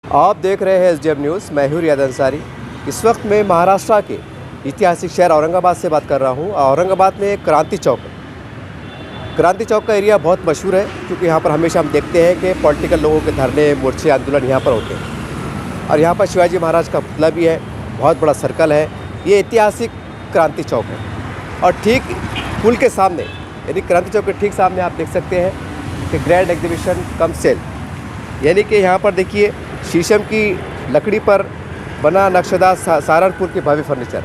आप देख रहे हैं SDM न्यूज़। मैं हूं रियाद अंसारी। इस वक्त मैं महाराष्ट्र के ऐतिहासिक शहर औरंगाबाद से बात कर रहा हूं। औरंगाबाद में क्रांति चौक है। क्रांति चौक का एरिया बहुत मशहूर है क्योंकि यहाँ पर हमेशा हम देखते हैं कि पॉलिटिकल लोगों के धरने मोर्चे आंदोलन यहाँ पर होते हैं और यहाँ पर शिवाजी महाराज का पुतला भी है। बहुत बड़ा सर्कल है। ये ऐतिहासिक क्रांति चौक है और ठीक पुल के सामने यानी क्रांति चौक के ठीक सामने आप देख सकते हैं कि ग्रैंड एग्जीबिशन कम सेल, यानी कि यहाँ पर देखिए शीशम की लकड़ी पर बना नक्शेदार सहारनपुर के भव्य फर्नीचर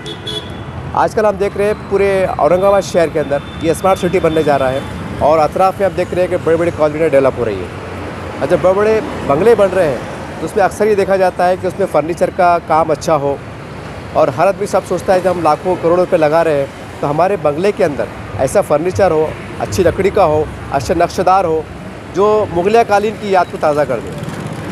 आजकल हम देख रहे हैं पूरे औरंगाबाद शहर के अंदर ये स्मार्ट सिटी बनने जा रहा है और अतराफ में आप देख रहे हैं कि बड़े बड़े कॉलोनियाँ डेवलप हो रही है और जब बड़े बड़े बंगले बन रहे हैं तो उसमें अक्सर ये देखा जाता है कि उसमें फर्नीचर का काम अच्छा हो और हर आदमी सब सोचता है कि हम लाखों करोड़ों रुपये लगा रहे हैं तो हमारे बंगले के अंदर ऐसा फर्नीचर हो, अच्छी लकड़ी का हो, अच्छा नक्शेदार हो जो मुगलिया कालीन की याद को ताज़ा कर दे।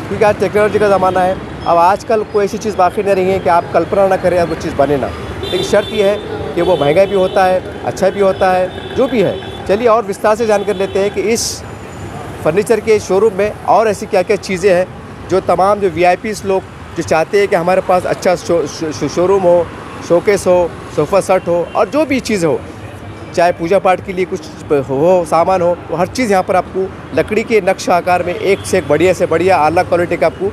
क्योंकि आज टेक्नोलॉजी का ज़माना है। अब आजकल कोई ऐसी चीज़ बाकी नहीं रही है कि आप कल्पना ना करें वो चीज़ बने ना, लेकिन शर्त यह है कि वो महंगा भी होता है, अच्छा भी होता है, जो भी है। चलिए और विस्तार से जानकर लेते हैं कि इस फर्नीचर के शोरूम में और ऐसी क्या क्या चीज़ें हैं जो तमाम जो VIPs लोग जो चाहते हैं कि हमारे पास अच्छा शोरूम हो, शोकेस हो, सोफ़ा सेट हो और जो भी चीज़ हो, चाहे पूजा पाठ के लिए कुछ हो, सामान हो, तो हर चीज़ यहाँ पर आपको लकड़ी के नक्शा आकार में एक से एक बढ़िया से बढ़िया आला क्वालिटी का आपको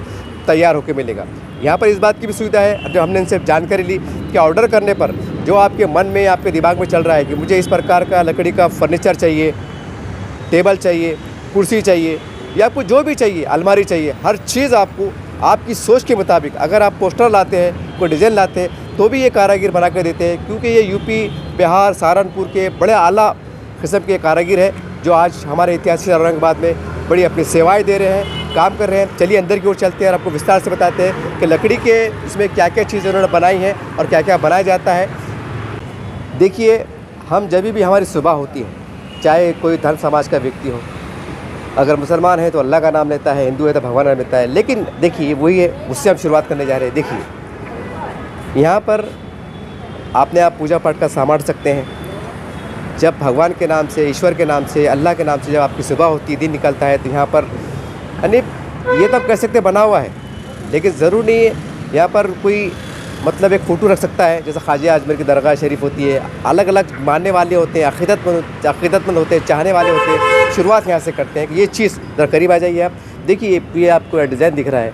तैयार होकर मिलेगा। यहाँ पर इस बात की भी सुविधा है, जब हमने इनसे जानकारी ली कि ऑर्डर करने पर जो आपके मन में आपके दिमाग में चल रहा है कि मुझे इस प्रकार का लकड़ी का फर्नीचर चाहिए, टेबल चाहिए, कुर्सी चाहिए या आपको जो भी चाहिए, अलमारी चाहिए, हर चीज़ आपको आपकी सोच के मुताबिक अगर आप पोस्टर लाते हैं, कोई डिज़ाइन लाते हैं तो भी ये कारीगर बना कर देते हैं क्योंकि ये यूपी, बिहार, सहारनपुर के बड़े आला किस्म के कारीगर हैं जो आज हमारे ऐतिहासिक औरंगाबाद में बड़ी अपनी सेवाएं दे रहे हैं, काम कर रहे हैं। चलिए अंदर की ओर चलते हैं और आपको विस्तार से बताते हैं कि लकड़ी के इसमें क्या क्या चीज़ें उन्होंने बनाई हैं और क्या क्या बनाया जाता है। देखिए, हम जब भी हमारी सुबह होती है, चाहे कोई धर्म समाज का व्यक्ति हो, अगर मुसलमान है तो अल्लाह का नाम लेता है, हिंदू है तो भगवान का नाम लेता है, लेकिन देखिए वही है, उससे हम शुरुआत करने जा रहे हैं। देखिए यहाँ पर आप पूजा पाठ का सामान सकते हैं। जब भगवान के नाम से, ईश्वर के नाम से, अल्लाह के नाम से जब आपकी सुबह होती है, दिन निकलता है तो यहाँ पर यानी ये तो आप कह सकते बना हुआ है, लेकिन ज़रूर नहीं है यहाँ पर कोई मतलब एक फ़ोटो रख सकता है। जैसे ख्वाजा आजमेर की दरगाह शरीफ होती है, अलग अलग मानने वाले होते हैं, अक़ीदतमंद होते हैं, चाहने वाले होते हैं। शुरुआत यहाँ से करते हैं कि ये चीज़ ज़रा करीब आ जाइए आप। देखिए ये आपको डिज़ाइन दिख रहा है,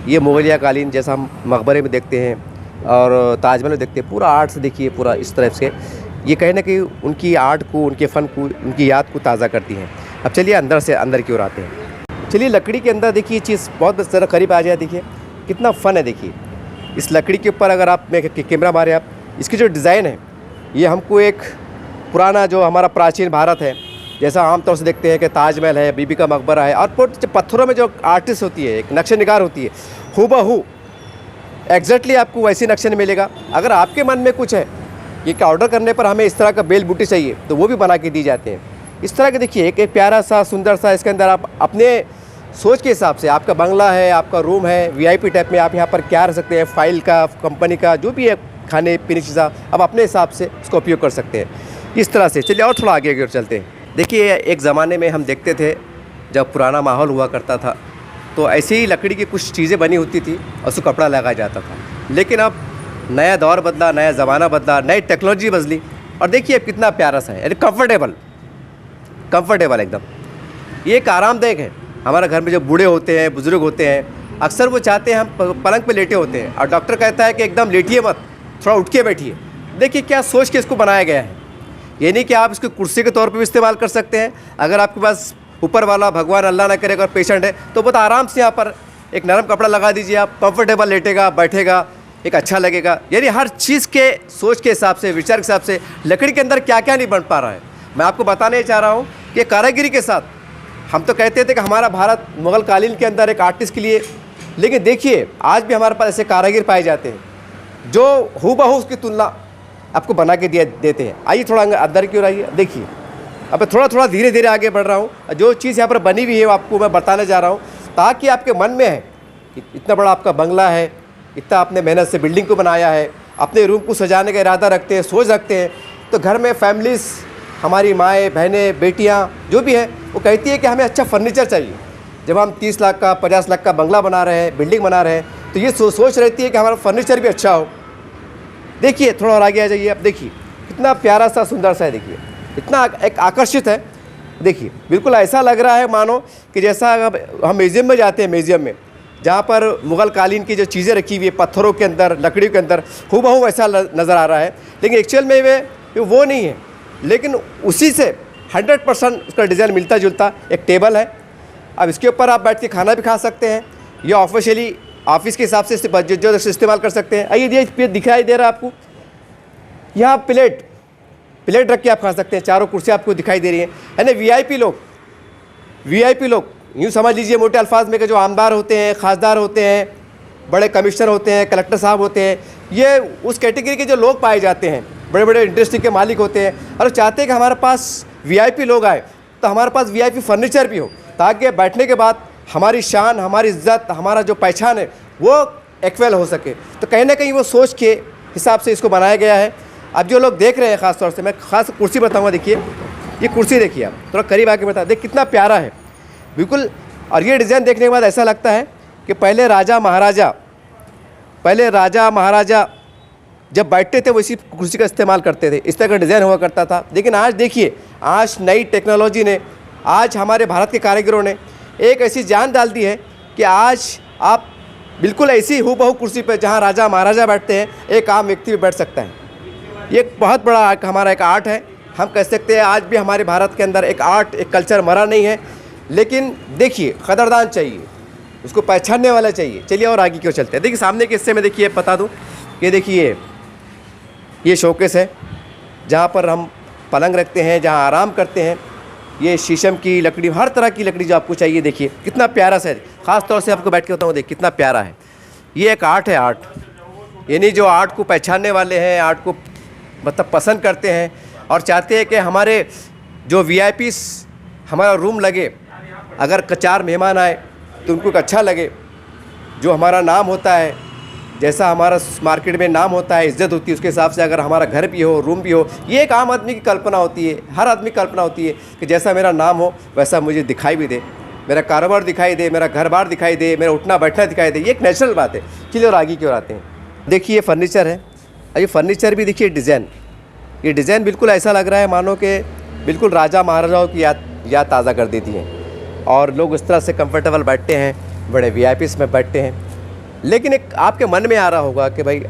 ये मुगलिया कालीन जैसा हम मकबरे में देखते हैं और ताजमहल में देखते हैं। पूरा आर्ट से देखिए, पूरा इस तरह से ये कहीं ना कहीं उनकी आर्ट को, उनके फ़न को, उनकी याद को ताज़ा करती हैं। अब चलिए अंदर की ओर आते हैं। चलिए लकड़ी के अंदर देखिए चीज़ बहुत ज़रा करीब आ जाए। देखिए कितना फ़न है। देखिए इस लकड़ी के ऊपर अगर आप कैमरा मारे आप, इसकी जो डिज़ाइन है ये हमको एक पुराना जो हमारा प्राचीन भारत है जैसा आमतौर से देखते हैं कि ताजमहल है, बीबी का मकबरा है और पत्थरों में जो आर्टिस्ट होती है, एक नक्शे निगार होती है, हूबहू एग्जैक्टली आपको वैसी नक्शे नहीं मिलेगा। अगर आपके मन में कुछ है ये कि ऑर्डर करने पर हमें इस तरह का बेल बूटी चाहिए तो वो भी बना के दी जाते हैं। इस तरह के देखिए एक प्यारा सा सुंदर सा, इसके अंदर आप अपने सोच के हिसाब से, आपका बंगला है, आपका रूम है, VIP टाइप में आप यहाँ पर क्या रख सकते हैं, फाइल का, कंपनी का, जो भी है खाने पीने की चीज़ा, आप अपने हिसाब से उसका उपयोग कर सकते हैं इस तरह से। चलिए और थोड़ा आगे की ओर चलते हैं। देखिए एक ज़माने में हम देखते थे जब पुराना माहौल हुआ करता था तो ऐसी ही लकड़ी की कुछ चीज़ें बनी होती थी और उसको कपड़ा लगाया जाता था। लेकिन अब नया दौर बदला, नया ज़माना बदला, नई टेक्नोलॉजी बदली और देखिए अब कितना प्यारा सा है, यानी कंफर्टेबल एकदम। ये एक आरामदायक है। हमारे घर में जो बूढ़े होते हैं, बुज़ुर्ग होते हैं, अक्सर वो चाहते हैं हम पलंग पे लेटे होते हैं और डॉक्टर कहता है कि एकदम लेटिए मत, थोड़ा उठ के बैठिए। देखिए क्या सोच के इसको बनाया गया है। ये नहीं कि आप इसको कुर्सी के तौर पे भी इस्तेमाल कर सकते हैं। अगर आपके पास ऊपर वाला भगवान अल्लाह ना करे अगर पेशेंट है तो बहुत आराम से यहाँ पर एक नरम कपड़ा लगा दीजिए, आप कंफर्टेबल लेटेगा, बैठेगा, एक अच्छा लगेगा। यानी हर चीज़ के सोच के हिसाब से, विचार के हिसाब से लकड़ी के अंदर क्या क्या नहीं बन पा रहा है। मैं आपको बताने चाह रहा हूँ कि कारीगरी के साथ हम तो कहते थे कि हमारा भारत मुग़ल कालीन के अंदर एक आर्टिस्ट के लिए, लेकिन देखिए आज भी हमारे पास ऐसे कारीगर पाए जाते हैं जो हूबहू उसकी तुलना आपको बना के देते हैं। आइए थोड़ा अंदर की ओर आइए। देखिए अब थोड़ा धीरे धीरे आगे बढ़ रहा हूँ। जो चीज़ यहाँ पर बनी हुई है वो आपको मैं बताने जा रहा हूँ ताकि आपके मन में है इतना बड़ा आपका बंगला है, इतना आपने मेहनत से बिल्डिंग को बनाया है, अपने रूम को सजाने का इरादा रखते हैं, सोच रखते हैं, तो घर में फैमिलीज़, हमारी माएँ, बहनें, बेटियाँ जो भी है वो कहती है कि हमें अच्छा फर्नीचर चाहिए। जब हम 30 लाख का 50 लाख का बंगला बना रहे हैं, बिल्डिंग बना रहे हैं, तो ये सोच रहती है कि हमारा फर्नीचर भी अच्छा हो। देखिए थोड़ा और आगे आ जाइए, अब देखिए कितना प्यारा सा सुंदर सा है, देखिए इतना एक आकर्षित है। देखिए बिल्कुल ऐसा लग रहा है मानो कि जैसा हम म्यूज़ियम में जाते हैं, म्यूज़ियम में जहाँ पर मुग़ल कालीन की जो चीज़ें रखी हुई है पत्थरों के अंदर, लकड़ियों के अंदर, हूबहू वैसा नज़र आ रहा है, लेकिन एक्चुअल में वो नहीं है। लेकिन उसी से 100% उसका डिज़ाइन मिलता जुलता एक टेबल है। अब इसके ऊपर आप बैठ के खाना भी खा सकते हैं, या ऑफिशियली ऑफिस के हिसाब से जो इस्तेमाल कर सकते हैं। आइए ये दिखाई दे रहा है आपको, यहाँ प्लेट रख के आप खा सकते हैं। चारों कुर्सियाँ आपको दिखाई दे रही हैं, है ना। वीआईपी लोग यूँ समझ लीजिए मोटे अल्फाज में कि जो आमदार होते हैं, खासदार होते हैं, बड़े कमिश्नर होते हैं, कलेक्टर साहब होते हैं, ये उस कैटेगरी के जो लोग पाए जाते हैं, बड़े बड़े इंडस्ट्री के मालिक होते हैं, और चाहते हैं कि हमारे पास वीआईपी लोग आए तो हमारे पास वीआईपी फर्नीचर भी हो, ताकि बैठने के बाद हमारी शान, हमारी इज्जत, हमारा जो पहचान है वो एक्वेल हो सके। तो कहीं ना कहीं वो सोच के हिसाब से इसको बनाया गया है। अब जो लोग देख रहे हैं, ख़ास तौर से मैं ख़ास कुर्सी बताऊंगा। देखिए ये कुर्सी देखिए, आप थोड़ा करीब आके बता देख कितना प्यारा है बिल्कुल। और ये डिज़ाइन देखने के बाद ऐसा लगता है कि पहले राजा महाराजा जब बैठते थे वो इसी कुर्सी का इस्तेमाल करते थे, इस तरह का डिज़ाइन हुआ करता था। लेकिन आज देखिए, आज नई टेक्नोलॉजी ने, आज हमारे भारत के कारीगरों ने एक ऐसी जान डाल दी है कि आज आप बिल्कुल ऐसी हूबहू कुर्सी पर जहाँ राजा महाराजा बैठते हैं, एक आम व्यक्ति भी बैठ सकता है। ये एक बहुत बड़ा हमारा एक आर्ट है। हम कह सकते हैं आज भी हमारे भारत के अंदर एक आर्ट, एक कल्चर मरा नहीं है। लेकिन देखिए कदरदान चाहिए, उसको पहचानने वाला चाहिए। चलिए और आगे क्यों चलते हैं। देखिए सामने के हिस्से में देखिए बता दूं कि देखिए ये शोकेस है जहाँ पर हम पलंग रखते हैं, जहाँ आराम करते हैं। ये शीशम की लकड़ी, हर तरह की लकड़ी जो आपको चाहिए, देखिए कितना प्यारा सा है। ख़ास तौर से आपको बैठ के बताऊँ, देखिए कितना प्यारा है। ये एक आर्ट है, आर्ट यानी जो आर्ट को पहचानने वाले हैं, आर्ट को मतलब पसंद करते हैं और चाहते हैं कि हमारे जो वीआईपीस हमारा रूम लगे, अगर 4 मेहमान आए तो उनको अच्छा लगे। जो हमारा नाम होता है, जैसा हमारा मार्केट में नाम होता है, इज़्ज़त होती है, उसके हिसाब से अगर हमारा घर भी हो, रूम भी हो, ये एक आम आदमी की कल्पना होती है। हर आदमी की कल्पना होती है कि जैसा मेरा नाम हो वैसा मुझे दिखाई भी दे, मेरा कारोबार दिखाई दे, मेरा घर बार दिखाई दे, मेरा उठना बैठना दिखाई दे। ये एक नेचुरल बात है। चलिए और आगे की ओर आते हैं। देखिए ये फर्नीचर है, और ये फर्नीचर भी देखिए डिज़ाइन, ये डिज़ाइन बिल्कुल ऐसा लग रहा है मानो कि बिल्कुल राजा महाराजाओं की याद ताज़ा कर देती हैं। और लोग इस तरह से कंफर्टेबल बैठते हैं, बड़े वीआईपीस में बैठते हैं। लेकिन एक आपके मन में आ रहा होगा कि भाई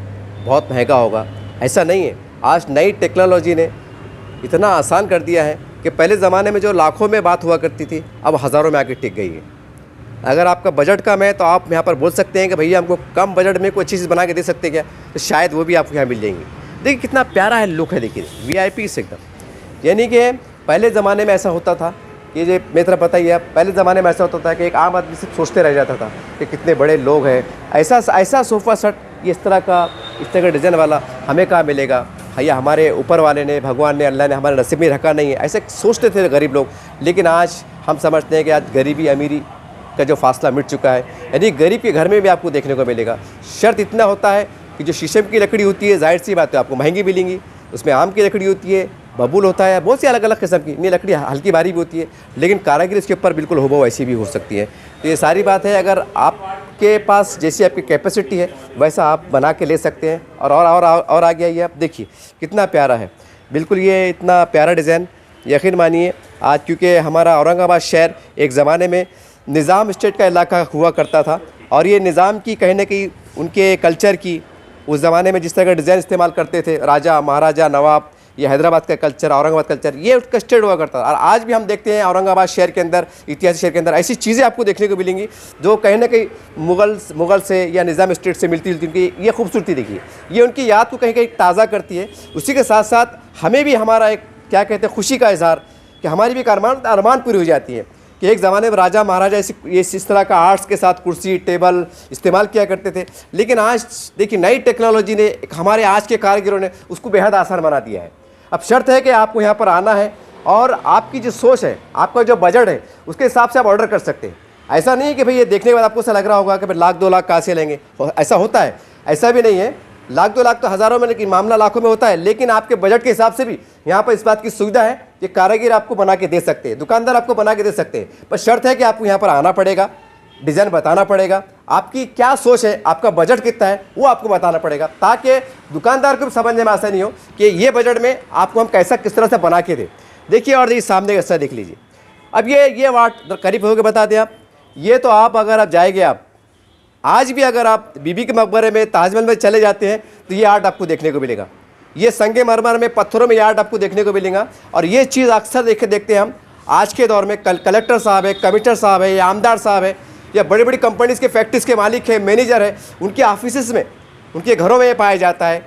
बहुत महंगा होगा। ऐसा नहीं है। आज नई टेक्नोलॉजी ने इतना आसान कर दिया है कि पहले ज़माने में जो लाखों में बात हुआ करती थी, अब हज़ारों में आके टिक गई है। अगर आपका बजट कम है तो आप यहाँ पर बोल सकते हैं कि भैया हमको कम बजट में कोई अच्छी चीज़ बना के दे सकते हैं क्या, तो शायद वो भी आपको यहाँ मिल जाएंगी। देखिए कितना प्यारा है लुक है, देखिए वीआईपी से एकदम। यानी कि पहले ज़माने में ऐसा होता था कि ये मेरी तरफ पता ही है, पहले ज़माने में ऐसा होता था कि एक आम आदमी सिर्फ सोचते रह जाता था कि कितने बड़े लोग हैं, ऐसा सोफ़ा सेट ये इस तरह का डिज़ाइन वाला हमें कहाँ मिलेगा, भैया हमारे ऊपर वाले ने, भगवान ने, अल्लाह ने हमारे नसीब में रखा नहीं है, ऐसे सोचते थे गरीब लोग। लेकिन आज हम समझते हैं कि आज गरीबी अमीरी का जो फासला मिट चुका है। यानी गरीब के घर में भी आपको देखने को मिलेगा। शर्त इतना होता है कि जो शीशम की लकड़ी होती है, जाहिर सी बात है आपको महंगी मिलेंगी, उसमें आम की लकड़ी होती है, बबूल होता है, बहुत सी अलग अलग किस्म की नहीं लकड़ी हल्की भारी भी होती है, लेकिन कारीगर इसके ऊपर बिल्कुल हूबहू ऐसी भी हो सकती है। तो ये सारी बात है, अगर आपके पास जैसी आपकी कैपेसिटी है वैसा आप बना के ले सकते हैं। और आगे आइए, आप देखिए कितना प्यारा है बिल्कुल। ये इतना प्यारा डिज़ाइन, यकीन मानिए आज क्योंकि हमारा औरंगाबाद शहर एक ज़माने में निज़ाम स्टेट का इलाका हुआ करता था, और ये निज़ाम की कहीं ना कहीं उनके कल्चर की, उस ज़माने में जिस तरह का डिज़ाइन इस्तेमाल करते थे राजा महाराजा नवाब, ये हैदराबाद का कल्चर, औरंगाबाद कल्चर, ये उसका स्टेट हुआ करता था। और आज भी हम देखते हैं औरंगाबाद शहर के अंदर, ऐतिहासिक शहर के अंदर ऐसी चीज़ें आपको देखने को मिलेंगी जो कहीं ना कहीं मुग़ल से या निज़ाम स्टेट से मिलती जुलती। उनकी ये खूबसूरती देखिए, ये उनकी याद को कहीं कहीं ताज़ा करती है। उसी के साथ साथ हमें भी हमारा एक क्या कहते हैं खुशी का इज़हार, कि हमारी भी एक अरमान पूरी हो जाती है कि एक ज़माने में राजा महाराजा इस तरह का आर्ट्स के साथ कुर्सी टेबल इस्तेमाल किया करते थे। लेकिन आज देखिए नई टेक्नोलॉजी ने, हमारे आज के कारीगरों ने उसको बेहद आसान बना दिया है। अब शर्त है कि आपको यहाँ पर आना है और आपकी जो सोच है, आपका जो बजट है, उसके हिसाब से आप ऑर्डर कर सकते हैं। ऐसा नहीं है कि भाई ये देखने के बाद आपको ऐसा लग रहा होगा कि भाई लाख 2 लाख कहाँ से लेंगे, ऐसा होता है, ऐसा भी नहीं है। लाख 2 लाख तो हज़ारों में, लेकिन मामला लाखों में होता है। लेकिन आपके बजट के हिसाब से भी यहाँ पर इस बात की सुविधा है ये कारीगर आपको बना के दे सकते हैं, दुकानदार आपको बना के दे सकते हैं, पर शर्त है कि आपको यहाँ पर आना पड़ेगा, डिज़ाइन बताना पड़ेगा, आपकी क्या सोच है, आपका बजट कितना है वो आपको बताना पड़ेगा, ताकि दुकानदार को भी समझने में आसानी हो कि ये बजट में आपको हम कैसा किस तरह से बना के दें। देखिए और ये सामने का देख लीजिए। अब ये वाट करीब होकर बता दें आप, ये तो आप अगर आप जाएंगे, आप आज भी अगर आप बीबी के मकबरे में, ताजमहल में चले जाते हैं तो ये आर्ट आपको देखने को मिलेगा। ये संगमरमर में, पत्थरों में ये आर्ट आपको देखने को मिलेगा। और ये चीज़ अक्सर देखते हैं हम आज के दौर में। कलेक्टर साहब है, कमिश्नर साहब है, या आमदार साहब है, या बड़ी बड़ी कंपनीज़ के फैक्ट्रीज़ के मालिक है, मैनेजर है, उनके ऑफिस में, उनके घरों में ये पाया जाता है,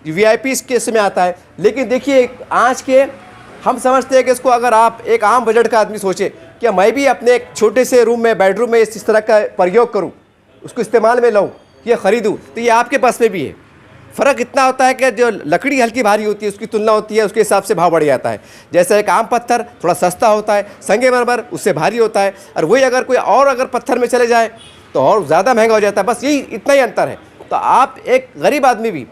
VIPs के इसमें आता है। लेकिन देखिए आज के हम समझते हैं कि इसको अगर आप एक आम बजट का आदमी सोचे कि मैं भी अपने एक छोटे से रूम में, बेडरूम में इस तरह का प्रयोग करूं, उसको इस्तेमाल में लाऊं, ये ख़रीदूं, तो ये आपके पास में भी है। फ़र्क इतना होता है कि जो लकड़ी हल्की भारी होती है उसकी तुलना होती है, उसके हिसाब से भाव बढ़ जाता है। जैसे एक आम पत्थर थोड़ा सस्ता होता है, संगमरमर उससे भारी होता है, और वही अगर कोई और अगर पत्थर में चले जाए तो और ज़्यादा महंगा हो जाता है। बस यही इतना ही अंतर है। तो आप एक गरीब आदमी भी,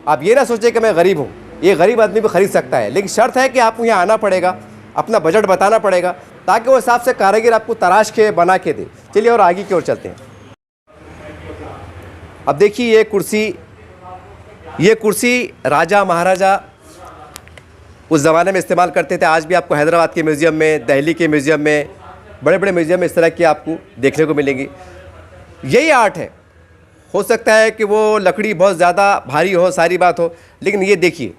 आप ये ना सोचें कि मैं गरीब हूँ, ये गरीब आदमी भी ख़रीद सकता है, लेकिन शर्त है कि आपको यहाँ आना पड़ेगा, अपना बजट बताना पड़ेगा, ताकि वो हिसाब से कारीगर आपको तराश के बना के दे। चलिए और आगे की ओर चलते हैं। अब देखिए ये कुर्सी राजा महाराजा उस ज़माने में इस्तेमाल करते थे। आज भी आपको हैदराबाद के म्यूज़ियम में, दिल्ली के म्यूज़ियम में, बड़े बड़े म्यूज़ियम में इस तरह की आपको देखने को मिलेंगी। यही आर्ट है। हो सकता है कि वो लकड़ी बहुत ज़्यादा भारी हो, सारी बात हो, लेकिन ये देखिए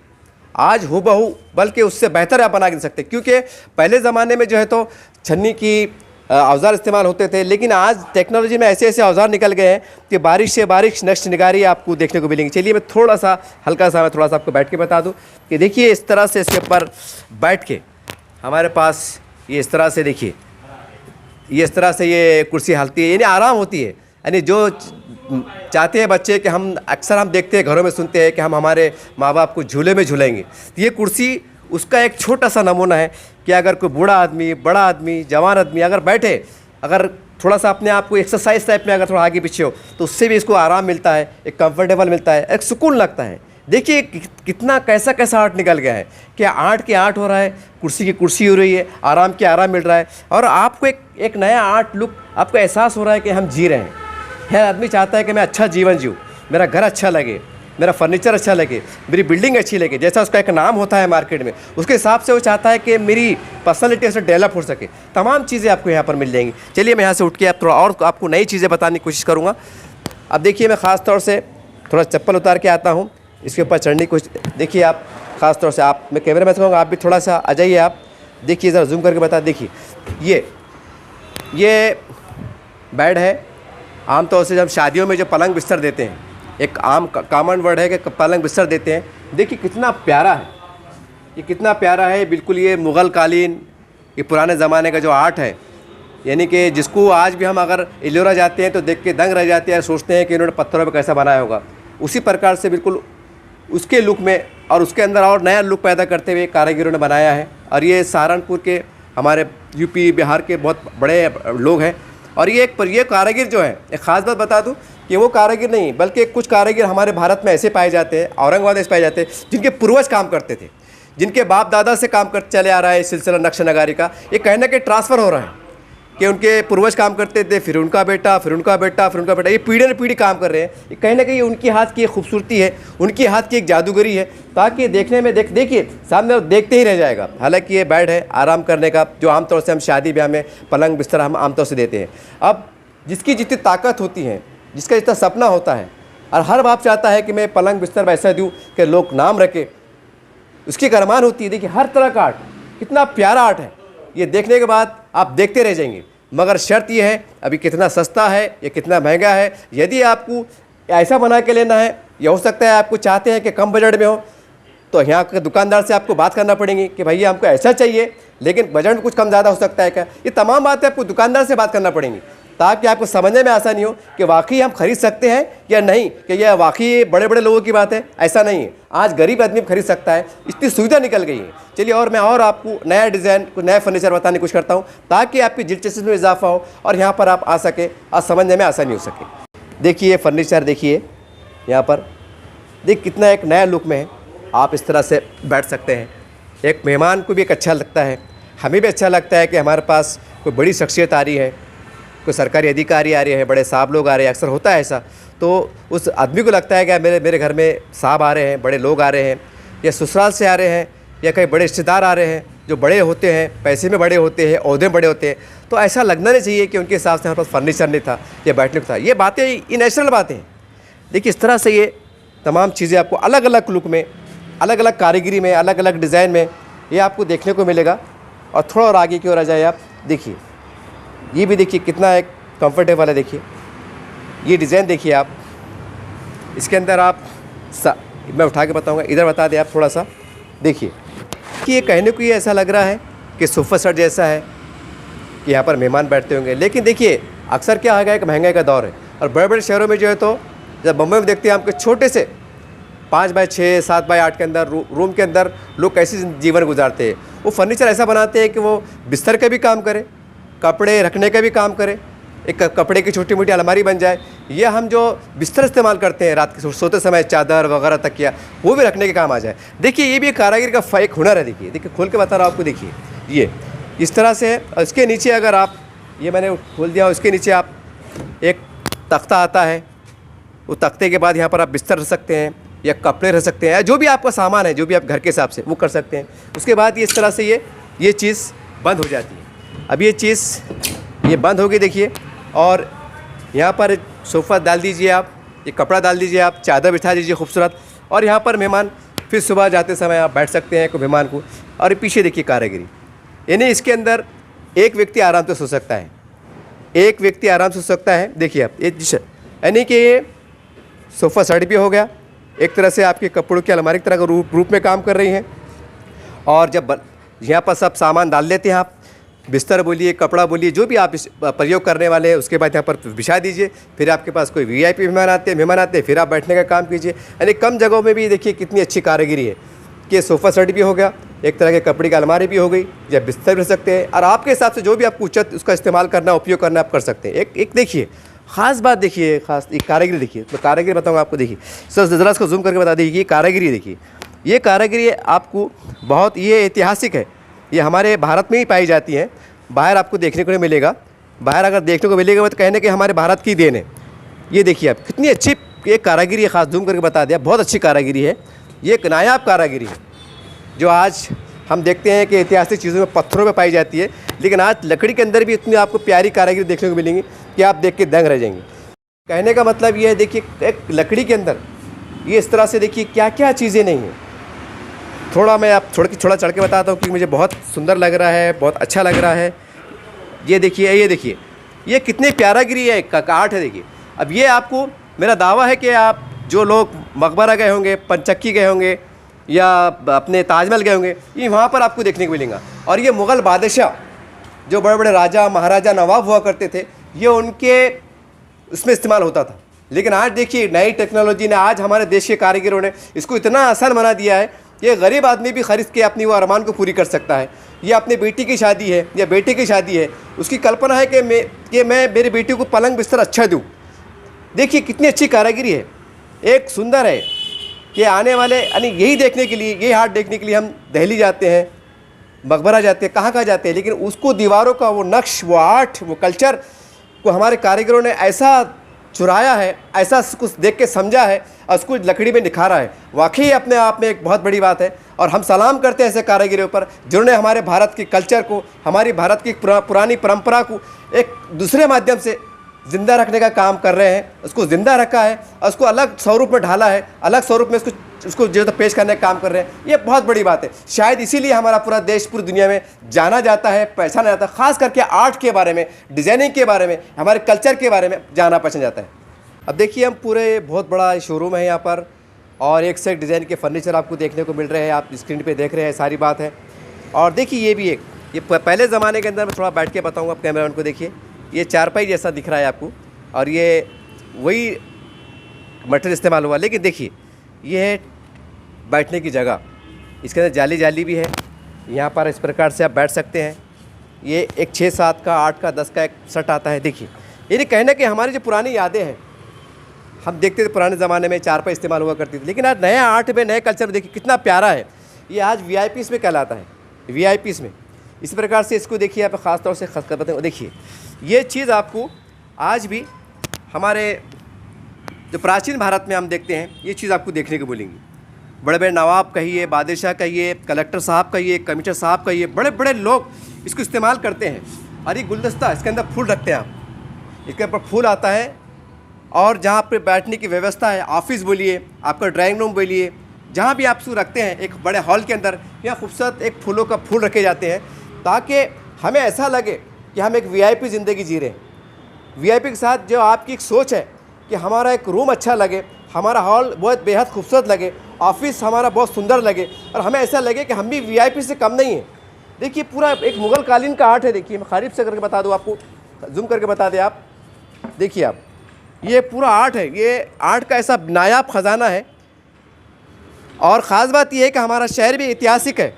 आज हूबहू बल्कि उससे बेहतर आप बना के सकते, क्योंकि पहले ज़माने में जो है तो छन्नी की औज़ार इस्तेमाल होते थे, लेकिन आज टेक्नोलॉजी में ऐसे ऐसे औज़ार निकल गए हैं कि बारिश से बारिश नक्श निगारी आपको देखने को मिलेंगी। चलिए मैं थोड़ा सा आपको बैठ के बता दूं कि देखिए इस तरह से इसके ऊपर बैठ के हमारे पास ये इस तरह से, देखिए ये इस तरह से ये कुर्सी हलती है, यानी आराम होती है। यानी जो चाहते हैं बच्चे कि हम अक्सर हम देखते हैं, घरों में सुनते हैं कि हम हमारे माँ बाप को झूले में झूलेंगे, तो ये कुर्सी उसका एक छोटा सा नमूना है कि अगर कोई बूढ़ा आदमी, बड़ा आदमी, जवान आदमी अगर बैठे, अगर थोड़ा सा अपने आप को एक्सरसाइज टाइप में अगर थोड़ा आगे पीछे हो, तो उससे भी इसको आराम मिलता है, एक कंफर्टेबल मिलता है, एक सुकून लगता है। देखिए कितना कैसा आर्ट निकल गया है कि आर्ट के आर्ट हो रहा है, कुर्सी की कुर्सी हो रही है, आराम के आराम मिल रहा है, और आपको एक नया आर्ट लुक आपको एहसास हो रहा है कि हम जी रहे हैं। हर आदमी चाहता है कि मैं अच्छा जीवन जीऊँ, मेरा घर अच्छा लगे, मेरा फर्नीचर अच्छा लगे, मेरी बिल्डिंग अच्छी लगे, जैसा उसका एक नाम होता है मार्केट में, उसके हिसाब से वो चाहता है कि मेरी पर्सनैलिटी ऐसे डेवलप हो सके। तमाम चीज़ें आपको यहाँ पर मिल जाएंगी। चलिए मैं यहाँ से उठ के आप थोड़ा और आपको नई चीज़ें बताने की कोशिश करूँगा। अब देखिए मैं ख़ास तौर से थोड़ा चप्पल उतार के आता हूँ, इसके ऊपर चढ़ने की कोशिश। देखिए आप ख़ास तौर से आप, मैं कैमरे में कहूँगा आप भी थोड़ा सा आ जाइए, आप देखिए ज़रा जूम करके बता। देखिए ये बेड है। आमतौर से जब शादियों में जो पलंग बिस्तर देते हैं, एक आम कॉमन वर्ड है कि पलंग बिस्तर देते हैं। देखिए कितना प्यारा है, ये कितना प्यारा है, बिल्कुल ये मुग़ल कालीन, ये पुराने ज़माने का जो आर्ट है, यानी कि जिसको आज भी हम अगर एलोरा जाते हैं तो देख के दंग रह जाते हैं, सोचते हैं कि इन्होंने पत्थरों पे कैसा बनाया होगा। उसी प्रकार से बिल्कुल उसके लुक में और उसके अंदर और नया लुक पैदा करते हुए कारीगरों ने बनाया है। और ये सहारनपुर के, हमारे यूपी बिहार के बहुत बड़े लोग हैं। और ये कारीगर जो है, एक ख़ास बात बता दूं कि वो कारीगर नहीं, बल्कि कुछ कारीगर हमारे भारत में ऐसे पाए जाते हैं, औरंगाबाद ऐसे पाए जाते हैं, जिनके पूर्वज काम करते थे, जिनके बाप दादा से काम कर चले आ रहा है सिलसिला नक्श नगारी का। ये कहीं ना कहीं ट्रांसफ़र हो रहा है कि उनके पूर्वज काम करते थे, फिर उनका बेटा, फिर उनका बेटा, फिर उनका बेटा, ये पीढ़ी ने पीढ़ी काम कर रहे हैं। ये कहीं ना कहीं उनकी हाथ की एक खूबसूरती है, उनकी हाथ की एक जादूगरी है, ताकि देखने में देखिए सामने देखते ही रह जाएगा। हालांकि ये बेड है आराम करने का, जो आमतौर से हम शादी ब्याह में पलंग बिस्तर हम आमतौर से देते हैं। अब जिसकी जितनी ताकत होती है, जिसका जितना सपना होता है, और हर बाप चाहता है कि मैं पलंग बिस्तर वैसा दूँ कि लोग नाम रखे, उसकी एक अरमान होती है। देखिए हर तरह का आर्ट, कितना प्यारा आर्ट है, ये देखने के बाद आप देखते रह जाएंगे। मगर शर्त ये है, अभी कितना सस्ता है या कितना महंगा है। यदि आपको ऐसा बना के लेना है, या हो सकता है आपको चाहते हैं कि कम बजट में हो, तो यहाँ के दुकानदार से आपको बात करना पड़ेगी कि भैया हमको ऐसा चाहिए, लेकिन बजट में कुछ कम ज़्यादा हो सकता है क्या। ये तमाम बातें आपको दुकानदार से बात करना पड़ेंगी, ताकि आपको समझने में आसानी हो कि वाकई हम खरीद सकते हैं या नहीं, कि यह वाकई बड़े बड़े लोगों की बात है। ऐसा नहीं है, आज गरीब आदमी खरीद सकता है, इतनी सुविधा निकल गई है। चलिए और मैं और आपको नया डिज़ाइन, कुछ नया फर्नीचर बताने की कोशिश करता हूँ, ताकि आपकी दिलचस्पी में इजाफा हो और यहाँ पर आप आ सके और समझने में आसानी हो सके। देखिए फर्नीचर, देखिए यहाँ पर कितना एक नया लुक में है। आप इस तरह से बैठ सकते हैं, एक मेहमान को भी एक अच्छा लगता है, हमें भी अच्छा लगता है कि हमारे पास कोई बड़ी शख्सियत आ रही है, कोई सरकारी अधिकारी आ रहे हैं, बड़े साहब लोग आ रहे हैं, अक्सर होता है ऐसा। तो उस आदमी को लगता है कि मेरे घर में साहब आ रहे हैं, बड़े लोग आ रहे हैं, या ससुराल से आ रहे हैं, या कई बड़े रिश्तेदार आ रहे हैं जो बड़े होते हैं, पैसे में बड़े होते हैं, ओहदे में बड़े होते हैं। तो ऐसा लगना नहीं चाहिए कि उनके हिसाब से हमारे पास फर्नीचर नहीं था या बैठने को था। ये बातें, ये नेचुरल बातें हैं। देखिए इस तरह से ये तमाम चीज़ें आपको अलग अलग लुक में, अलग अलग कारीगरी में, अलग अलग डिज़ाइन में ये आपको देखने को मिलेगा। और थोड़ा और आगे की ओर आ जाए आप, देखिए ये भी देखिए कितना एक कंफर्टेबल है। देखिए ये डिज़ाइन देखिए आप, इसके अंदर आप मैं उठा के बताऊंगा, इधर बता दें आप थोड़ा सा। देखिए कि ये कहने को ये ऐसा लग रहा है कि सोफ़ा सेट जैसा है कि यहाँ पर मेहमान बैठते होंगे, लेकिन देखिए अक्सर क्या होगा, एक महंगाई का दौर है और बड़े बड़े शहरों में जो है, तो जब बम्बई में देखते हैं आपके छोटे से 5 बाय 6, 7 बाय 8 के अंदर रूम के अंदर लोग कैसे जीवन गुजारते हैं। वो फर्नीचर ऐसा बनाते हैं कि वो बिस्तर का भी काम करे, कपड़े रखने का भी काम करे, एक कपड़े की छोटी मोटी अलमारी बन जाए, या हम जो बिस्तर इस्तेमाल करते हैं रात के सोते समय, चादर वगैरह तकिया, वो भी रखने के काम आ जाए। देखिए ये भी एक कारीगर का एक हुनर है। देखिए खोल के बता रहा हूँ आपको। देखिए ये इस तरह से है। इसके नीचे अगर आप, ये मैंने खोल दिया, उसके नीचे आप एक तख्ता आता है, वो तख्ते के बाद यहाँ पर आप बिस्तर रख सकते हैं या कपड़े रख सकते हैं, या जो भी आपका सामान है, जो भी आप घर के हिसाब से वो कर सकते हैं। उसके बाद ये इस तरह से ये चीज़ बंद हो जाती है। अब ये चीज़ ये बंद होगी देखिए, और यहाँ पर सोफ़ा डाल दीजिए आप, ये कपड़ा डाल दीजिए आप, चादर बिछा दीजिए खूबसूरत, और यहाँ पर मेहमान फिर सुबह जाते समय आप बैठ सकते हैं कोई मेहमान को। और पीछे देखिए कारीगरी, यानी इसके अंदर एक व्यक्ति आराम से सो सकता है, एक व्यक्ति आराम से सो सकता है। देखिए आप ये, यानी कि ये सोफ़ा सेट भी हो गया, एक तरह से आपके कपड़ों की अलमारी की तरह का रूप में काम कर रही हैं। और जब यहाँ पर सब सामान डाल लेते हैं आप, बिस्तर बोलिए, कपड़ा बोलिए, जो भी आप प्रयोग करने वाले हैं, उसके बाद यहाँ पर बिछा दीजिए। फिर आपके पास कोई वीआईपी मेहमान आते हैं, फिर आप बैठने का काम कीजिए। यानी कम जगहों में भी देखिए कितनी अच्छी कारीगरी है कि सोफ़ा सेट भी हो गया, एक तरह के कपड़े की अलमारी भी हो गई, या बिस्तर भी रख सकते हैं, और आपके हिसाब से जो भी आपको उचित उसका इस्तेमाल करना, उपयोग करना आप कर सकते हैं। एक देखिए ख़ास बात, देखिए ख़ास एक कारीगरी देखिए, तो कारीगरी बताऊँगा आपको। देखिए सर ज़रा इसको जूम करके बता दीजिए, ये कारीगरी देखिए, ये कारीगरी आपको बहुत ये ऐतिहासिक है, ये हमारे भारत में ही पाई जाती है, बाहर आपको देखने को नहीं मिलेगा। बाहर अगर देखने को मिलेगा तो कहने कि हमारे भारत की देन है। ये देखिए आप कितनी अच्छी ये कारीगरी है, ख़ास जूम करके बता दिया, बहुत अच्छी कारीगरी है। ये एक नायाब कारीगरी है जो आज हम देखते हैं कि ऐतिहासिक चीज़ों में पत्थरों में पाई जाती है, लेकिन आज लकड़ी के अंदर भी इतनी आपको प्यारी कारीगरी देखने को मिलेंगी कि आप देख के दंग रह जाएंगे। कहने का मतलब ये है, देखिए एक लकड़ी के अंदर ये इस तरह से देखिए क्या क्या चीज़ें नहीं हैं। थोड़ा मैं आप थोड़ा चढ़ के बताता हूँ कि मुझे बहुत सुंदर लग रहा है, बहुत अच्छा लग रहा है। ये देखिए, ये देखिए ये कितनी प्यारागिरी है, आर्ट है। देखिए अब ये आपको, मेरा दावा है कि आप जो लोग मकबरा गए होंगे, पंचक्की गए होंगे, या अपने ताजमहल गए होंगे, ये वहाँ पर आपको देखने को मिलेगा। और ये मुग़ल बादशाह, जो बड़े बड़े राजा महाराजा नवाब हुआ करते थे, ये उनके उसमें इस्तेमाल होता था। लेकिन आज देखिए नई टेक्नोलॉजी ने, आज हमारे देश के कारीगरों ने इसको इतना आसान बना दिया है, ये गरीब आदमी भी ख़रीद के अपनी वो अरमान को पूरी कर सकता है। ये अपनी बेटी की शादी है या बेटे की शादी है, उसकी कल्पना है कि मैं मेरी बेटी को पलंग बिस्तर अच्छा दूँ। देखिए कितनी अच्छी कारीगरी है, एक सुंदर है कि आने वाले, यानी यही देखने के लिए, यही हाट देखने के लिए हम दिल्ली जाते हैं, मकबरा जाते हैं, कहाँ जाते हैं, लेकिन उसको दीवारों का वो नक्श, वो आर्ट, वो कल्चर को हमारे कारीगरों ने ऐसा चुराया है, ऐसा कुछ देख के समझा है और उसको लकड़ी में निखारा है। वाकई अपने आप में एक बहुत बड़ी बात है, और हम सलाम करते हैं ऐसे कारीगरों पर जिन्होंने हमारे भारत के कल्चर को, हमारी भारत की पुरानी परंपरा को एक दूसरे माध्यम से ज़िंदा रखने का काम कर रहे हैं। उसको ज़िंदा रखा है और उसको अलग स्वरूप में ढाला है, अलग स्वरूप में उसको जो पेश करने का काम कर रहे हैं। ये बहुत बड़ी बात है। शायद इसीलिए हमारा पूरा देश पूरी दुनिया में जाना जाता है, पहचाना जाता है, ख़ास करके आर्ट के बारे में, डिज़ाइनिंग के बारे में, हमारे कल्चर के बारे में जाना पहचाना जाता है। अब देखिए हम पूरे, बहुत बड़ा शोरूम है यहाँ पर, और एक से एक डिज़ाइन के फर्नीचर आपको देखने को मिल रहे हैं, आप स्क्रीन पे देख रहे हैं, सारी बात है। और देखिए ये भी एक, ये पहले ज़माने के अंदर मैं थोड़ा बैठ के बताऊँगा आप कैमरामैन को। देखिए ये चारपाई जैसा दिख रहा है आपको, और ये वही मटेरियल इस्तेमाल हुआ, लेकिन देखिए ये है बैठने की जगह, इसके अंदर जाली भी है, यहाँ पर इस प्रकार से आप बैठ सकते हैं। ये एक 6, 7 का, 8 का, 10 का एक सेट आता है। देखिए ये कहना कि हमारी जो पुरानी यादें हैं, हम देखते थे पुराने ज़माने में चारपाई इस्तेमाल हुआ करती थी, लेकिन आज नया आर्ट में, नए कल्चर में देखिए कितना प्यारा है ये आज वीआईपीज़ में कहलाता है, वीआईपीज़ में। इस प्रकार से इसको देखिए आप ख़ास तौर से खत देखिए, ये चीज़ आपको आज भी हमारे जो प्राचीन भारत में हम देखते हैं ये चीज़ आपको देखने को मिलेंगी। बड़े बड़े नवाब कहिए, बादशाह कहिए, कलेक्टर साहब कहिए, कमिश्नर साहब कहिए, बड़े बड़े लोग इसको इस्तेमाल करते हैं। और ये गुलदस्ता, इसके अंदर फूल रखते हैं आप, इसके ऊपर फूल आता है, और जहाँ पर बैठने की व्यवस्था है, ऑफिस बोलिए, आपका ड्राइंग रूम बोलिए, जहाँ भी आप उसको रखते हैं एक बड़े हॉल के अंदर, यहाँ खूबसूरत एक फूलों का फूल रखे जाते हैं ताकि हमें ऐसा लगे कि हम एक वीआईपी ज़िंदगी जी रहे हैं। वीआईपी के साथ जो आपकी एक सोच है कि हमारा एक रूम अच्छा लगे, हमारा हॉल बहुत बेहद खूबसूरत लगे, ऑफिस हमारा बहुत सुंदर लगे, और हमें ऐसा लगे कि हम भी वीआईपी से कम नहीं हैं। देखिए पूरा एक मुग़ल कालीन का आर्ट है। देखिए मैं क़रीब से करके बता दूँ आपको, जूम करके बता दें आप, देखिए आप, ये पूरा आर्ट है। ये आर्ट का ऐसा नायाब ख़जाना है। और ख़ास बात यह है कि हमारा शहर भी ऐतिहासिक है।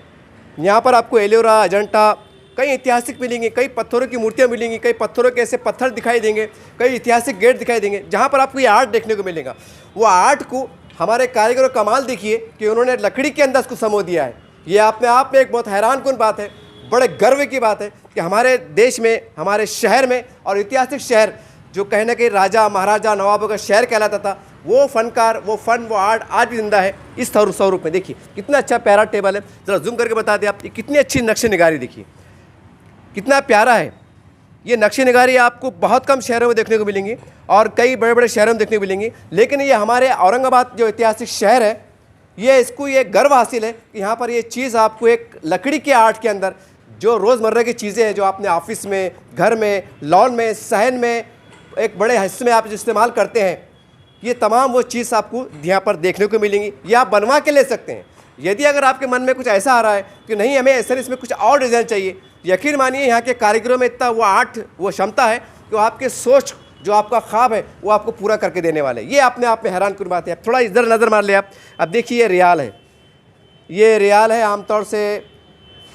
यहाँ पर आपको एलोरा, अजंता कई ऐतिहासिक मिलेंगे, कई पत्थरों की मूर्तियाँ मिलेंगी, कई पत्थरों के ऐसे पत्थर दिखाई देंगे, कई ऐतिहासिक गेट दिखाई देंगे, जहाँ पर आपको ये आर्ट देखने को मिलेगा। वो आर्ट को हमारे कारीगरों का कमाल देखिए कि उन्होंने लकड़ी के अंदर उसको समो दिया है। ये अपने आप में एक बहुत हैरानकुन बात है, बड़े गर्व की बात है कि हमारे देश में, हमारे शहर में, और ऐतिहासिक शहर जो कहीं ना कहीं राजा महाराजा नवाबों का शहर कहलाता था, वो फनकार, वो फन, वो आर्ट आज भी जिंदा है इस स्वरूप में। देखिए कितना अच्छा प्यारा टेबल है, ज़रा जूम करके बता दें आप, कितनी अच्छी नक्शे निगारी, देखिए कितना प्यारा है। ये नक्शे निगारी आपको बहुत कम शहरों में देखने को मिलेंगी और कई बड़े बड़े शहरों में देखने को मिलेंगी, लेकिन ये हमारे औरंगाबाद जो ऐतिहासिक शहर है, ये इसको ये गर्व हासिल है कि यहाँ पर ये चीज़ आपको एक लकड़ी के आर्ट के अंदर जो रोज़मर्रा की चीज़ें हैं, जो आपने ऑफिस में, घर में, लॉन में, सहन में, एक बड़े हिस्से में आप जो इस्तेमाल करते हैं, ये तमाम वो चीज़ आपको यहाँ पर देखने को मिलेंगी। ये आप बनवा के ले सकते हैं। यदि अगर आपके मन में कुछ ऐसा आ रहा है कि नहीं हमें ऐसा, इसमें कुछ और डिज़ाइन चाहिए, यकीन मानिए यहाँ के कारीगरों में इतना वो आर्ट, वो क्षमता है कि वो आपके सोच, जो आपका ख्वाब है, वो आपको पूरा करके देने वाले। ये अपने आप में हैरान कुन बात है। थोड़ा इधर नज़र मार ले आप। अब देखिए ये रियाल है, ये रियाल है। आमतौर से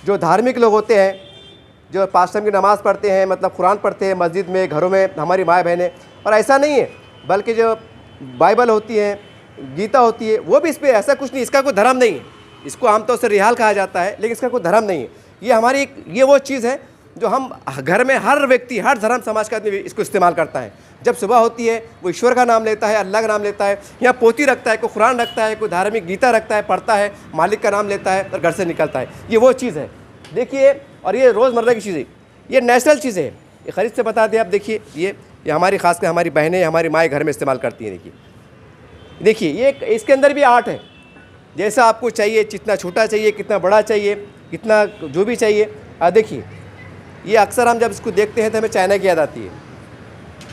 जो धार्मिक लोग होते हैं, जो पाँच टाइम की नमाज़ पढ़ते हैं, मतलब कुरान पढ़ते हैं मस्जिद में, घरों में, हमारी माएँ बहनें, और ऐसा नहीं है, बल्कि जो बाइबल होती है, गीता होती है, वो भी इस पर ऐसा कुछ नहीं, इसका कोई धर्म नहीं है। इसको आमतौर से रियाल कहा जाता है, लेकिन इसका कोई धर्म नहीं है। ये हमारी ये वो चीज़ है जो हम घर में, हर व्यक्ति, हर धर्म समाज का आदमी इसको इस्तेमाल करता है। जब सुबह होती है वो ईश्वर का नाम लेता है, अल्लाह का नाम लेता है, यहाँ पोती रखता है, कोई कुरान रखता है, कोई धार्मिक गीता रखता है, पढ़ता है, मालिक का नाम लेता है और घर से निकलता है। ये वो चीज़ है, देखिए। और ये रोज़मर्रा की चीज़ें, ये नेचुरल चीज़ें हैं। ये खरीद से बता दें आप, देखिए ये हमारी खासकर हमारी बहनें, हमारी माएँ घर में इस्तेमाल करती हैं। देखिए ये इसके अंदर भी आर्ट है, जैसा आपको चाहिए, जितना छोटा चाहिए, कितना बड़ा चाहिए, कितना जो भी चाहिए। देखिए ये अक्सर हम जब इसको देखते हैं तो हमें चाइना की याद आती है,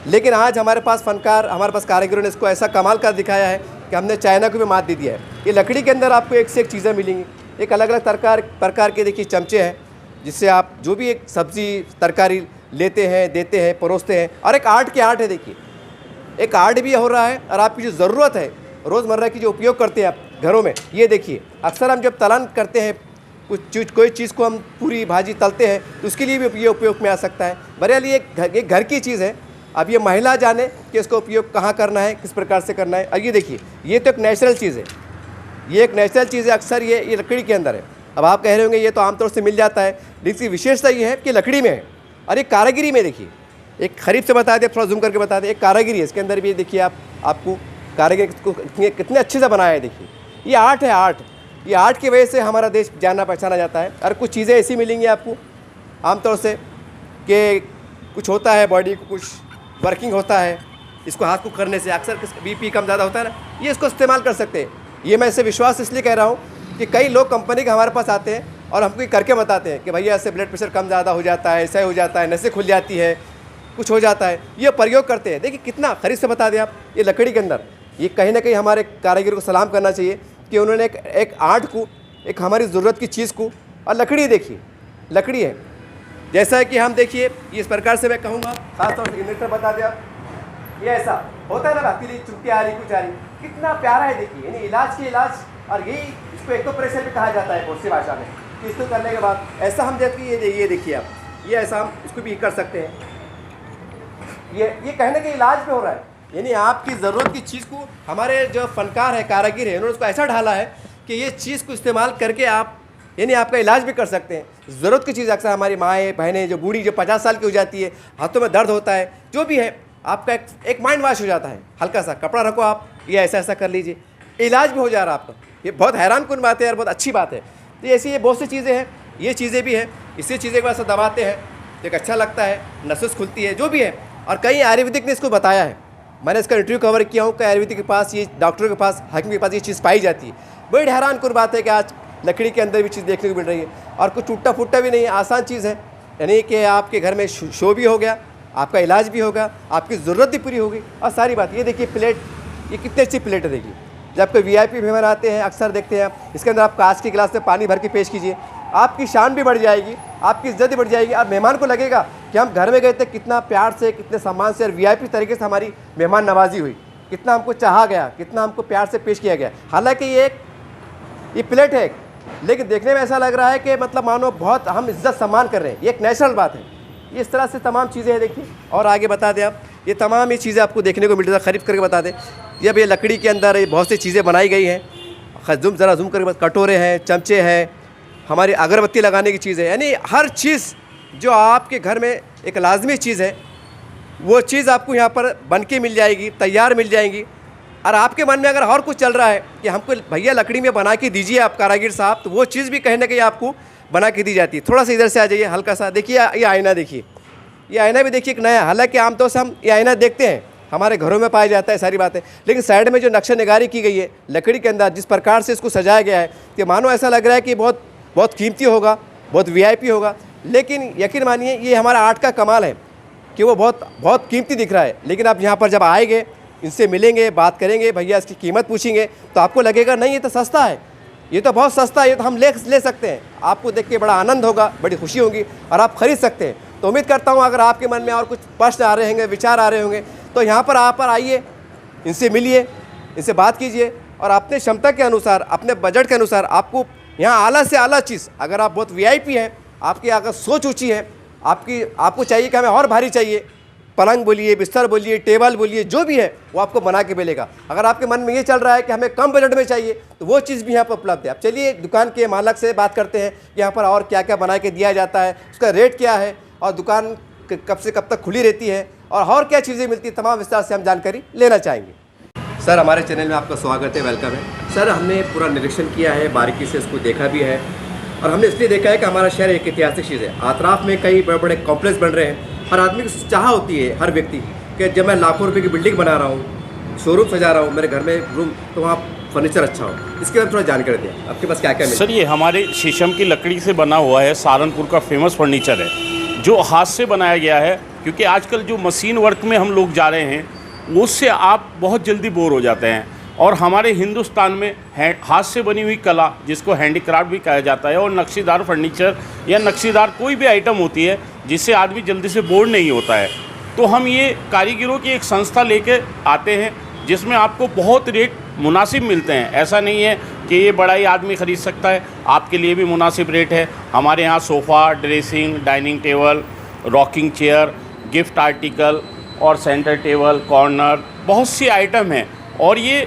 लेकिन आज हमारे पास फ़नकार, हमारे पास कारीगरों ने इसको ऐसा कमाल कर दिखाया है कि हमने चाइना को भी मात दे दिया है। ये लकड़ी के अंदर आपको एक से एक चीज़ें मिलेंगी, एक अलग अलग प्रकार के देखिए चमचे हैं, जिससे आप जो भी एक सब्ज़ी तरकारी लेते हैं, देते हैं, परोसते हैं। और एक आर्ट के आर्ट है, देखिए एक आर्ट भी हो रहा है। और आपकी जो ज़रूरत है रोज़मर्रा की, जो उपयोग करते हैं आप घरों में, ये देखिए अक्सर हम जब तलन करते हैं कोई चीज़ को, हम पूरी भाजी तलते हैं, तो उसके लिए भी ये उपयोग में आ सकता है। बहरहाल ये एक घर की चीज़ है। अब ये महिला जाने कि इसका उपयोग कहाँ करना है, किस प्रकार से करना है। और ये देखिए ये तो एक नेचुरल चीज़ है, ये एक नेचुरल चीज़ है, अक्सर ये लकड़ी के अंदर है। अब आप कह रहे होंगे ये तो आमतौर से मिल जाता है, लेकिन इसकी विशेषता ये है कि लकड़ी में है। और ये कारागिरी में, देखिए एक खरीद से बता दें, थोड़ा जूम करके बता दें, एक कारागिरी है इसके अंदर भी। देखिए आपको कारीगर को कितने अच्छे से बनाया है। देखिए ये आर्ट है, आर्ट। ये आर्ट की वजह से हमारा देश जाना पहचाना जाता है। और कुछ चीज़ें ऐसी मिलेंगी आपको आमतौर से कि कुछ होता है बॉडी को, कुछ वर्किंग होता है, इसको हाथ को करने से अक्सर बीपी कम ज़्यादा होता है ना, ये इसको इस्तेमाल कर सकते हैं। ये मैं इसे विश्वास इसलिए कह रहा हूँ कि कई लोग कंपनी के हमारे पास आते हैं और हमको करके बताते हैं कि भैया ऐसे ब्लड प्रेशर कम ज़्यादा हो जाता है, ऐसा हो जाता है, नसें खुल जाती है, कुछ हो जाता है, ये प्रयोग करते हैं। देखिए कितना खरीद से बता दें आप, ये लकड़ी के अंदर, ये कहीं ना कहीं हमारे कारीगर को सलाम करना चाहिए कि उन्होंने एक आर्ट को, एक हमारी ज़रूरत की चीज़ को, और लकड़ी देखिए, लकड़ी है। जैसा कि हम देखिए इस प्रकार से मैं कहूँगा, खासतौर से इन्वर्टर बता दें आप, ये ऐसा होता है ना, भाती चुटकी आ रही, कुछ आ रही, कितना प्यारा है। देखिए यानी इलाज के इलाज, और यही इसको एक्यूप्रेशर भी कहा जाता है कोर्सी भाषा में। इसको करने के बाद ऐसा हम देखिए, ये देखिए आप, ये ऐसा हम इसको भी कर सकते हैं। ये कहने के इलाज पे हो रहा है, यानी आपकी ज़रूरत की चीज़ को हमारे जो फनकार है, कारागिर है, उन्होंने उसको ऐसा ढाला है कि ये चीज़ को इस्तेमाल करके आप यानी आपका इलाज भी कर सकते हैं। ज़रूरत की चीज़ अक्सर हमारी माएँ बहनें जो बूढ़ी जो 50 साल की हो जाती है, हाथों में दर्द होता है, जो भी है आपका एक माइंड वॉश हो जाता है। हल्का सा कपड़ा रखो आप, ये ऐसा ऐसा कर लीजिए, इलाज भी हो जा रहा है आपका। ये बहुत हैरान कुन बात है यार, बहुत अच्छी बात है। तो ऐसी ये बहुत सी चीज़ें हैं, ये चीज़ें भी हैं। इसी चीज़ें के बाद से दबाते हैं तो एक अच्छा लगता है, नसें खुलती है, जो भी है। और कई आयुर्वेदिक ने इसको बताया है, मैंने इसका इंटरव्यू कवर किया हूँ कि आयुर्वेदिक के पास ये, डॉक्टरों के पास, हकीम के पास ये चीज़ पाई जाती है। बड़ी हैरान कुन बात है कि आज लकड़ी के अंदर भी चीज़ देखने को मिल रही है और कुछ टूटा फूटा भी नहीं है, आसान चीज़ है। यानी कि आपके घर में शो भी हो गया, आपका इलाज भी होगा, आपकी ज़रूरत भी पूरी होगी और सारी बात। ये देखिए प्लेट, ये कितनी अच्छी प्लेट है। देखिए जब कोई वीआईपी मेहमान आते हैं अक्सर देखते हैं आप, इसके अंदर आप कांच के गिलास में पानी भर के पेश कीजिए, आपकी शान भी बढ़ जाएगी, आपकी इज्जत भी बढ़ जाएगी। अब मेहमान को लगेगा कि हम घर में गए थे, कितना प्यार से, कितने सम्मान से और वीआईपी तरीके से हमारी मेहमान नवाजी हुई, कितना हमको चाहा गया, कितना हमको प्यार से पेश किया गया। हालांकि ये प्लेट है, लेकिन देखने में ऐसा लग रहा है कि मतलब मानो बहुत हम इज्जत सम्मान कर रहे हैं। ये एक नेचुरल बात है। ये इस तरह से तमाम चीज़ें हैं। देखिए और आगे बता दें आप, ये तमाम ये चीज़ें आपको देखने को मिल रही है, ख़रीद करके बता दें। जब ये लकड़ी के अंदर ये बहुत सी चीज़ें बनाई गई हैं, ज़रा जूम करके, कटोरे हैं, चमचे हैं, हमारी अगरबत्ती लगाने की चीज़ है, यानी हर चीज़ जो आपके घर में एक लाजमी चीज़ है, वो चीज़ आपको यहाँ पर बन के मिल जाएगी, तैयार मिल जाएंगी। और आपके मन में अगर और कुछ चल रहा है कि हमको भैया लकड़ी में बना के दीजिए आप कारागिर साहब, तो वो चीज़ भी कहीं ना कहीं आपको बना के दी जाती है। थोड़ा सा इधर से आ जाइए, हल्का सा देखिए ये आईना, देखिए ये आईना भी देखिए एक नया। हालांकि आमतौर से हम ये आईना देखते हैं, हमारे घरों में पाया जाता है सारी बातें, लेकिन साइड में जो नक्शा निगारी की गई है लकड़ी के अंदर, जिस प्रकार से इसको सजाया गया है कि मानो ऐसा लग रहा है कि बहुत बहुत कीमती होगा, बहुत वीआईपी होगा। लेकिन यकीन मानिए ये हमारा आर्ट का कमाल है कि वो बहुत बहुत कीमती दिख रहा है। लेकिन आप यहाँ पर जब आएंगे, इनसे मिलेंगे, बात करेंगे, भैया इसकी कीमत पूछेंगे, तो आपको लगेगा नहीं ये तो सस्ता है, ये तो बहुत सस्ता है, ये तो हम ले सकते हैं। आपको देख के बड़ा आनंद होगा, बड़ी खुशी होगी और आप ख़रीद सकते हैं। तो उम्मीद करता हूँ अगर आपके मन में और कुछ प्रश्न आ रहे होंगे, विचार आ रहे होंगे, तो यहाँ पर आप आइए, इनसे मिलिए, इनसे बात कीजिए और अपने क्षमता के अनुसार, अपने बजट के अनुसार आपको यहाँ आला से आला चीज़, अगर आप बहुत वीआईपी हैं, आपकी अगर सोच ऊँची है, आपको चाहिए कि हमें और भारी चाहिए, पलंग बोलिए, बिस्तर बोलिए, टेबल बोलिए, जो भी है वो आपको बना के मिलेगा। अगर आपके मन में ये चल रहा है कि हमें कम बजट में चाहिए, तो वो चीज़ भी यहाँ पर उपलब्ध है। अब चलिए दुकान के मालिक से बात करते हैं कि यहाँ पर और क्या क्या बना के दिया जाता है, उसका रेट क्या है और दुकान कब से कब तक खुली रहती है और क्या चीज़ें मिलती है, तमाम विस्तार से हम जानकारी लेना चाहेंगे। सर हमारे चैनल में आपका स्वागत है, वेलकम है। सर हमने पूरा निरीक्षण किया है, बारीकी से इसको देखा भी है और हमने इसलिए देखा है कि हमारा शहर एक ऐतिहासिक चीज़ है। अतराफ में कई बड़े बड़े कॉम्प्लेक्स बन रहे हैं। हर आदमी की चाह होती है, हर व्यक्ति, कि जब मैं लाखों रुपए की बिल्डिंग बना रहा हूँ, शोरूम सजा रहा हूँ, मेरे घर में रूम, तो वहाँ फर्नीचर अच्छा हो। इसके बारे में थोड़ा जानकारी दें, आपके पास क्या क्या मिलता है? सर ये हमारे शीशम की लकड़ी से बना हुआ है, सहारनपुर का फेमस फर्नीचर है, जो हाथ से बनाया गया है। क्योंकि आजकल जो मशीन वर्क में हम लोग जा रहे हैं, उससे आप बहुत जल्दी बोर हो जाते हैं। और हमारे हिंदुस्तान में हाथ से बनी हुई कला, जिसको हैंडीक्राफ्ट भी कहा जाता है, और नक्शीदार फर्नीचर या नक्शीदार कोई भी आइटम होती है जिससे आदमी जल्दी से बोर नहीं होता है। तो हम ये कारीगरों की एक संस्था लेके आते हैं, जिसमें आपको बहुत रेट मुनासिब मिलते हैं। ऐसा नहीं है कि ये बड़ा ही आदमी ख़रीद सकता है, आपके लिए भी मुनासिब रेट है। हमारे यहाँ sofa, dressing, dining table, rocking chair, gift article और सेंटर टेबल, कॉर्नर, बहुत सी आइटम हैं। और ये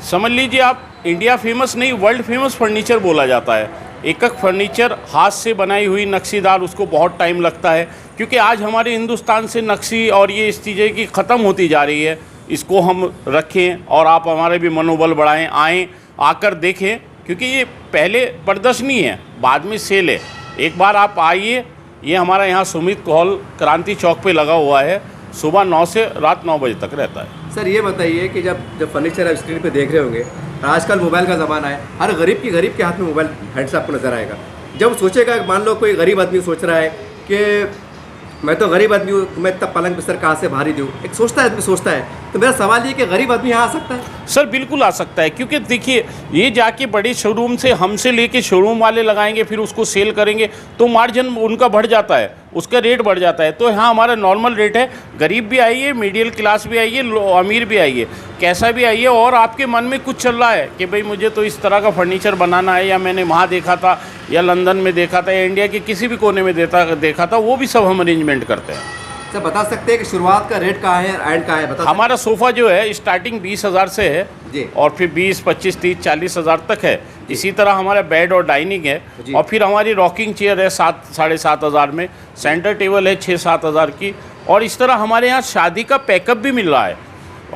समझ लीजिए आप, इंडिया फेमस नहीं, वर्ल्ड फेमस फर्नीचर बोला जाता है। एक फर्नीचर हाथ से बनाई हुई नक्शीदार, उसको बहुत टाइम लगता है, क्योंकि आज हमारे हिंदुस्तान से नक्शी और ये इस चीज़ें की ख़त्म होती जा रही है। इसको हम रखें और आप हमारे भी मनोबल बढ़ाएं, आएँ, आकर देखें, क्योंकि ये पहले प्रदर्शनी है, बाद में सेल है। एक बार आप आइए, ये हमारा यहाँ सुमित हॉल क्रांति चौक पे लगा हुआ है, सुबह 9 से रात 9 बजे तक रहता है। सर ये बताइए कि जब फर्नीचर आप स्क्रीन पे देख रहे होंगे, आजकल मोबाइल का ज़माना है, हर गरीब के हाथ में मोबाइल हैंड से आपको नज़र आएगा। जब सोचेगा, मान लो कोई गरीब आदमी सोच रहा है कि मैं तो गरीब आदमी हूँ, मैं इतना पलंग बिस्तर कहाँ से भारी दूँ, एक सोचता है आदमी, सोचता है। तो मेरा सवाल ये कि गरीब आदमी यहाँ आ सकता है? सर बिल्कुल आ सकता है, क्योंकि देखिए ये जाके बड़े शोरूम से हमसे लेके शोरूम वाले लगाएंगे, फिर उसको सेल करेंगे, तो मार्जिन उनका बढ़ जाता है, उसका रेट बढ़ जाता है। तो यहाँ हमारा नॉर्मल रेट है। गरीब भी आइए, मिडिल क्लास भी आइए, अमीर भी आइए, कैसा भी आइए, और आपके मन में कुछ चल रहा है कि भाई मुझे तो इस तरह का फर्नीचर बनाना है, या मैंने वहाँ देखा था, या लंदन में देखा था, या इंडिया के किसी भी कोने में देखा था, वो भी सब हम अरेंजमेंट करते हैं। सर बता सकते हैं कि शुरुआत का रेट कहाँ है, एंड कहाँ है, बता हमारा सोफ़ा जो है स्टार्टिंग 20,000 से है जी। और फिर 20, 25, 30, 40,000 तक है। इसी तरह हमारा बेड और डाइनिंग है जी। और फिर हमारी रॉकिंग चेयर है 7, 7,500 में, सेंटर टेबल है 6-7 हज़ार की। और इस तरह हमारे यहाँ शादी का पैकअप भी मिल रहा है।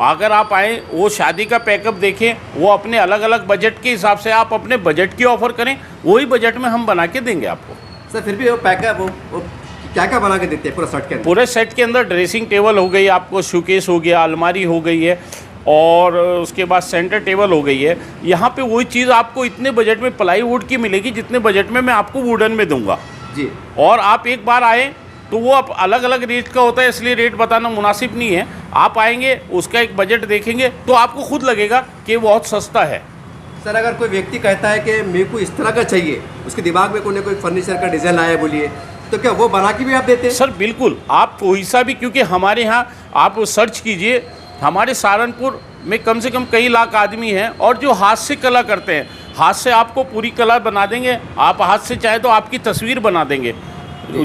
अगर आप आएँ वो शादी का पैकअप देखें, वो अपने अलग अलग बजट के हिसाब से आप अपने बजट की ऑफ़र करें, वही बजट में हम बना के देंगे आपको। सर फिर भी वो पैकअप वो क्या क्या बना के देते हैं पूरा सेट के अंदर? पूरे सेट के अंदर ड्रेसिंग टेबल हो गई, आपको शोकेस हो गया, अलमारी हो गई है और उसके बाद सेंटर टेबल हो गई है। यहाँ पे वही चीज़ आपको इतने बजट में प्लाईवुड की मिलेगी जितने बजट में मैं आपको वुडन में दूंगा जी। और आप एक बार आए तो वो आप अलग अलग रेट का होता है, इसलिए रेट बताना मुनासिब नहीं है। आप आएंगे, उसका एक बजट देखेंगे तो आपको खुद लगेगा कि बहुत सस्ता है। सर अगर कोई व्यक्ति कहता है कि मेरे को इस तरह का चाहिए, उसके दिमाग में कोई ना कोई फर्नीचर का डिज़ाइन आया बोलिए, तो क्या वो बना के भी आप देते हैं? सर बिल्कुल, आप कोई सा भी, क्योंकि हमारे यहाँ आप सर्च कीजिए, हमारे सहारनपुर में कम से कम कई लाख आदमी हैं और जो हाथ से कला करते हैं, हाथ से आपको पूरी कला बना देंगे। आप हाथ से चाहे तो आपकी तस्वीर बना देंगे।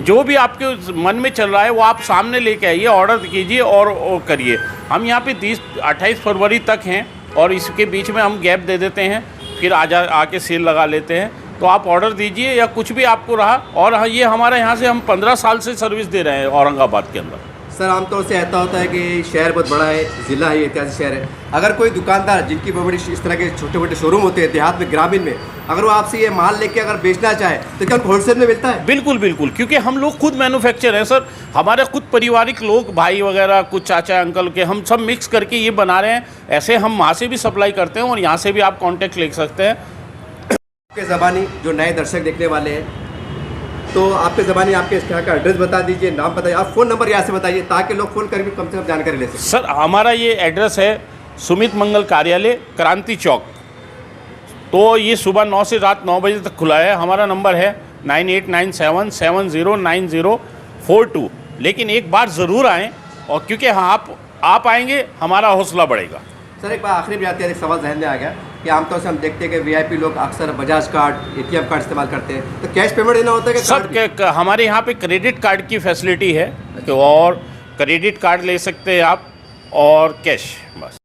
जो भी आपके मन में चल रहा है वो आप सामने लेके आइए, ऑर्डर कीजिए और करिए। हम यहाँ पे 28 फरवरी तक हैं और इसके बीच में हम गैप दे देते हैं, फिर आके सेल लगा लेते हैं। तो आप ऑर्डर दीजिए या कुछ भी आपको रहा। और हाँ, ये हमारे यहाँ से हम 15 साल से सर्विस दे रहे हैं औरंगाबाद के अंदर। सर आमतौर से ऐसा होता है कि शहर बहुत बड़ा है, ज़िला है, ऐतिहासिक शहर है। अगर कोई दुकानदार जिनकी बड़ी इस तरह के छोटे मोटे शोरूम होते हैं देहात में, ग्रामीण में, अगर वो आपसे ये माल लेके अगर बेचना चाहे तो क्या उनको होलसेल में मिलता है? बिल्कुल बिल्कुल, क्योंकि हम लोग खुद मैन्युफैक्चर हैं सर। हमारे खुद पारिवारिक लोग, भाई वगैरह, कुछ चाचा अंकल के, हम सब मिक्स करके ये बना रहे हैं। ऐसे हम वहाँ से भी सप्लाई करते हैं और यहाँ से भी आप कॉन्टैक्ट ले सकते हैं। आपके ज़बानी जो नए दर्शक देखने वाले हैं, तो आपके ज़बानी आपके यहाँ का एड्रेस बता दीजिए, नाम बताइए, आप फ़ोन नंबर यहाँ से बताइए ताकि लोग फ़ोन कर भी कम से कम जानकारी ले सकें। सर हमारा ये एड्रेस है सुमित मंगल कार्यालय, क्रांति चौक। तो ये सुबह 9 से रात 9 बजे तक खुला है। हमारा नंबर है 9897709042। लेकिन एक बार ज़रूर आएँ, और क्योंकि हाँ आप आएंगे हमारा हौसला बढ़ेगा। सर एक बार आखिरी में जाते हैं, एक सवाल जहन में आ गया कि आमतौर से हम देखते हैं कि वीआईपी लोग अक्सर बजाज कार्ड, एटीएम कार्ड इस्तेमाल करते हैं, तो कैश पेमेंट देना होता है कि सब हमारे यहाँ पे क्रेडिट कार्ड की फैसिलिटी है, और क्रेडिट कार्ड ले सकते हैं आप और कैश, बस।